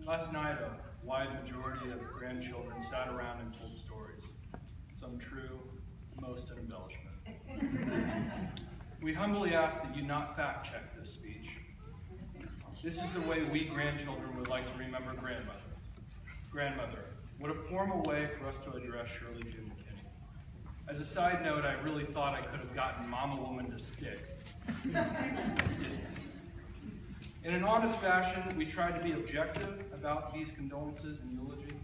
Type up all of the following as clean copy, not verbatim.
Last night, a wide majority of grandchildren sat around and told stories, some true, most an embellishment. We humbly ask that you not fact-check this speech. This is the way we grandchildren would like to remember grandmother. Grandmother, what a formal way for us to address Shirley June Mckinney. As a side note, I really thought I could have gotten Mama Woman to stick. Didn't. In an honest fashion, we tried to be objective about these condolences and eulogy.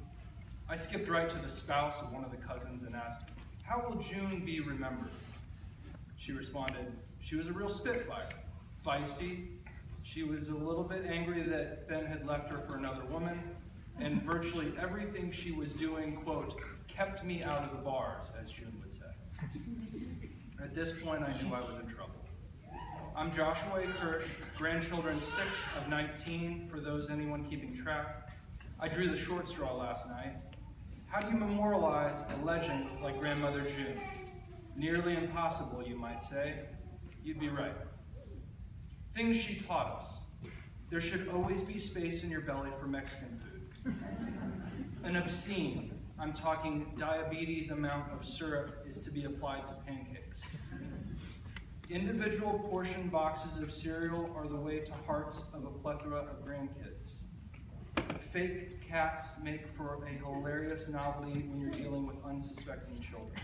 I skipped right to the spouse of one of the cousins and asked, "How will June be remembered?" She responded, "She was a real spitfire, feisty. She was a little bit angry that Ben had left her for another woman, and virtually everything she was doing, quote, kept me out of the bars," as June would say. At this point, I knew I was in trouble. I'm Joshua A. Kirsh, grandchildren 6 of 19, for anyone keeping track. I drew the short straw last night. How do you memorialize a legend like Grandmother June? Nearly impossible, you might say. You'd be right. Things she taught us. There should always be space in your belly for Mexican food. An obscene, I'm talking diabetes amount of syrup is to be applied to pancakes. Individual portion boxes of cereal are the way to hearts of a plethora of grandkids. Fake cats make for a hilarious novelty when you're dealing with unsuspecting children.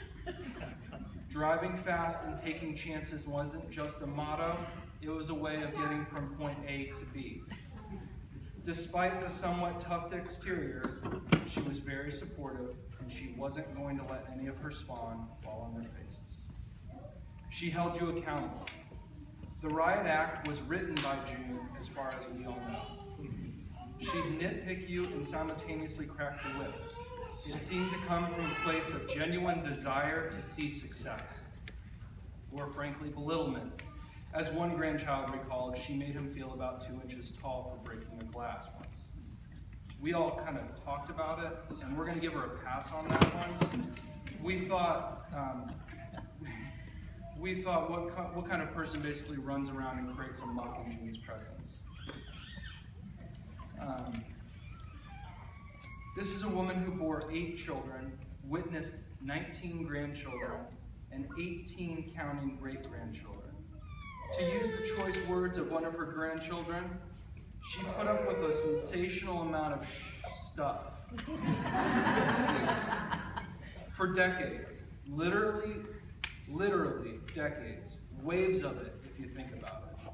Driving fast and taking chances wasn't just a motto, it was a way of getting from point A to B. Despite the somewhat tough exterior, she was very supportive, and she wasn't going to let any of her spawn fall on their faces. She held you accountable. The Riot Act was written by June, as far as we all know. She'd nitpick you and simultaneously crack the whip. It seemed to come from a place of genuine desire to see success, or frankly, belittlement. As one grandchild recalled, she made him feel about 2 inches tall for breaking a glass once. We all kind of talked about it, and we're going to give her a pass on that one. We thought what kind of person basically runs around and creates a muck in June's presence? This is a woman who bore 8 children, witnessed 19 grandchildren, and 18 counting great-grandchildren. To use the choice words of one of her grandchildren, she put up with a sensational amount of stuff. For decades, literally decades, waves of it if you think about it.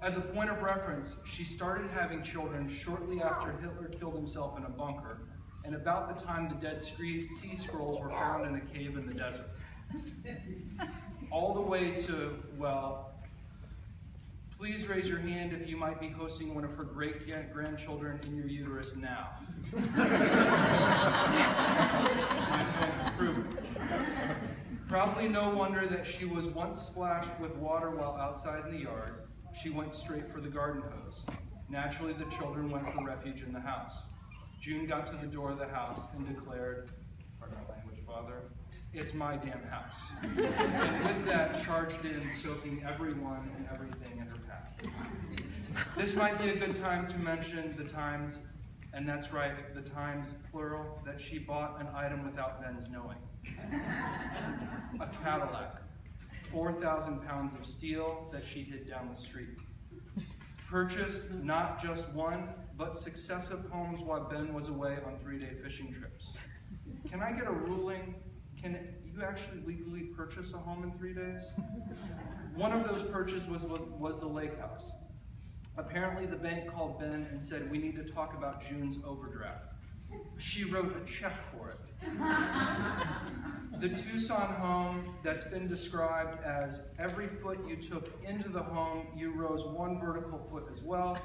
As a point of reference, she started having children shortly after Hitler killed himself in a bunker, and about the time the Dead Sea Scrolls were found in a cave in the desert. All the way to, well, please raise your hand if you might be hosting one of her great-grandchildren in your uterus now. It's proven. Probably no wonder that she was once splashed with water while outside in the yard. She went straight for the garden hose. Naturally, the children went for refuge in the house. June got to the door of the house and declared, pardon my language, Father, "It's my damn house." And with that, charged in, soaking everyone and everything in her path. This might be a good time to mention the times, and that's right, the times, plural, that she bought an item without Ben's knowing. A Cadillac, 4,000 pounds of steel that she hid down the street. Purchased not just one, but successive homes while Ben was away on 3-day fishing trips. Can I get a ruling? Can you actually legally purchase a home in 3 days? One of those purchases was the lake house. Apparently the bank called Ben and said, "We need to talk about June's overdraft." She wrote a check for it. The Tucson home that's been described as every foot you took into the home, you rose 1 vertical foot as well.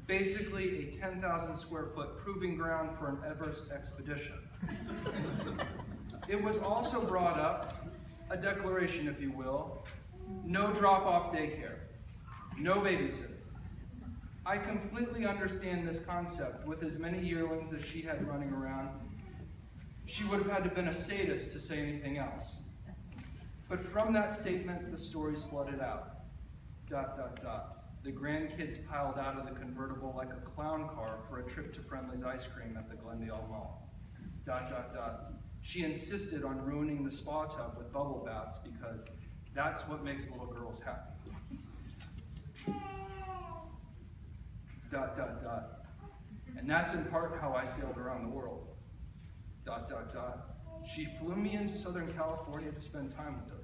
Basically a 10,000 square foot proving ground for an Everest expedition. It was also brought up, a declaration if you will, no drop-off daycare, no babysitter. I completely understand this concept. With as many yearlings as she had running around, she would have had to have been a sadist to say anything else. But from that statement, the stories flooded out. ... The grandkids piled out of the convertible like a clown car for a trip to Friendly's ice cream at the Glendale Mall. ... She insisted on ruining the spa tub with bubble baths because that's what makes little girls happy. ... And that's in part how I sailed around the world. ... She flew me into Southern California to spend time with her.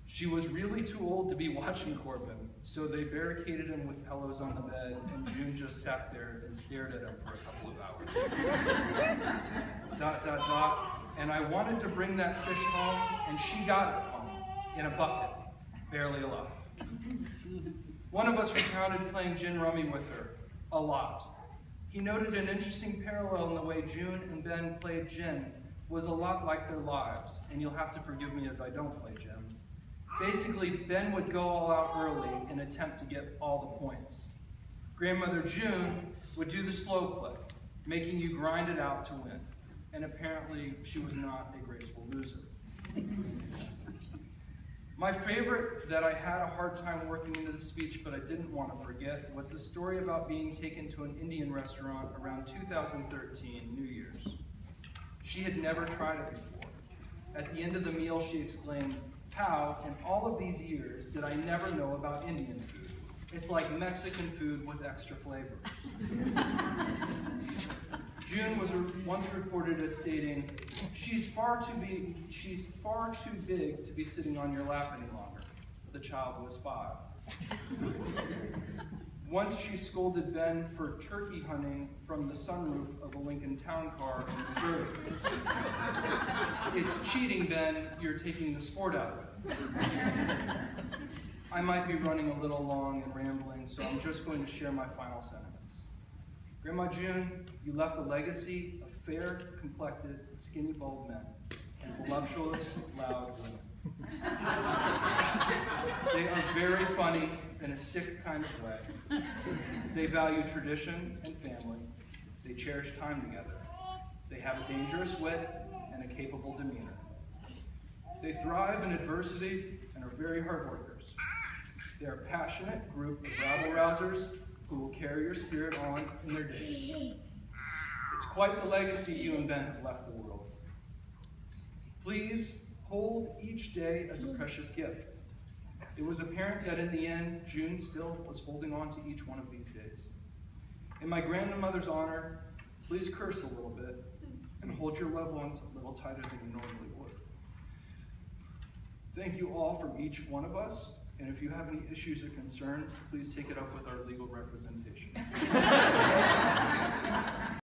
She was really too old to be watching Corbin, so they barricaded him with pillows on the bed, and June just sat there and stared at him for a couple of hours. ... And I wanted to bring that fish home, and she got it home, in a bucket, barely alive. One of us recounted playing gin rummy with her, a lot. He noted an interesting parallel in the way June and Ben played gin was a lot like their lives, and you'll have to forgive me as I don't play gin. Basically, Ben would go all out early and attempt to get all the points. Grandmother June would do the slow play, making you grind it out to win. And apparently, she was not a graceful loser. My favorite that I had a hard time working into the speech, but I didn't want to forget, was the story about being taken to an Indian restaurant around 2013, New Year's. She had never tried it before. At the end of the meal, she exclaimed, "How, in all of these years, did I never know about Indian food? It's like Mexican food with extra flavor." June was once reported as stating, she's far too big to be sitting on your lap any longer." The child was 5. Once she scolded Ben for turkey hunting from the sunroof of a Lincoln Town Car in Missouri. "It's cheating, Ben. You're taking the sport out of it." I might be running a little long and rambling, so I'm just going to share my final sentiments. Grandma June, you left a legacy of fair-complected, skinny-bald men and voluptuous, loud women. They are very funny in a sick kind of way. They value tradition and family. They cherish time together. They have a dangerous wit and a capable demeanor. They thrive in adversity and are very hard workers. They are a passionate group of rabble-rousers who will carry your spirit on in their days. It's quite the legacy you and Ben have left the world. Please hold each day as a precious gift. It was apparent that in the end, June still was holding on to each one of these days. In my grandmother's honor, please curse a little bit and hold your loved ones a little tighter than you normally would. Thank you all from each one of us, and if you have any issues or concerns, please take it up with our legal representation.